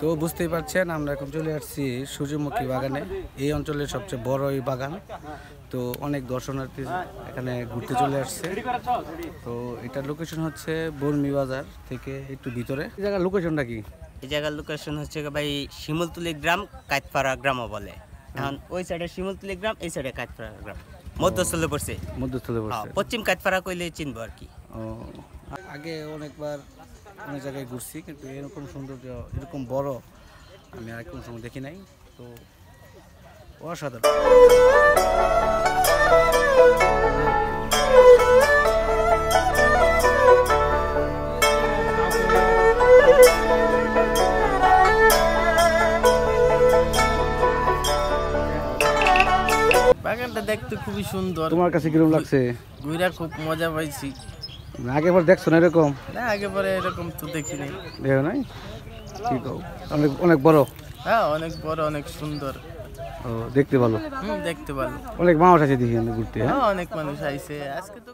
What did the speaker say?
তো বুঝতেই পারছেন আমরা এখন চলে আসছি সূর্যমুখী বাগানে। এই অঞ্চলের সবচেয়ে বড় এই বাগান। তো অনেক দর্শনার্থী এখানে ঘুরতে চলে আসছে। তো এটার লোকেশন হচ্ছে বর্মি বাজার থেকে একটু ভিতরে। এই জায়গার লোকেশনটা কি? এই জায়গার লোকেশন হচ্ছে ভাই শিমুলতলি গ্রাম, কাইতপাড়া গ্রামও বলে। এখন ওই সাইডে শিমুলতলি গ্রাম, এই সাইডে কাইতপাড়া গ্রাম, মধ্যস্থলে পড়ছে। মধ্যস্থলে পড়ছে। পশ্চিম কাইতপাড়া কইলে চিনবো আর কি। আগে অনেকবার অনেক জায়গায় ঘুরছি, কিন্তু এরকম সৌন্দর্য এরকম বড় আমি আর কোনো সময় দেখি নাই। তো অসাধারণ। বাগানটা দেখতে খুবই সুন্দর। তোমার কাছে কিরকম লাগছে? ঘুরে খুব মজা পাইছি। আগেবার দেখছো না এরকম? না, আগে পরে এরকম তো দেখিনি। দেখো নাই? ঠিক অনেক অনেক বড়। হ্যাঁ, অনেক বড়, অনেক সুন্দর। ও, দেখতে ভালো। দেখতে ভালো। অনেক মানুষ আছে দেখি ঘুরতে। হ্যাঁ, অনেক মানুষ আইছে আজকে তো।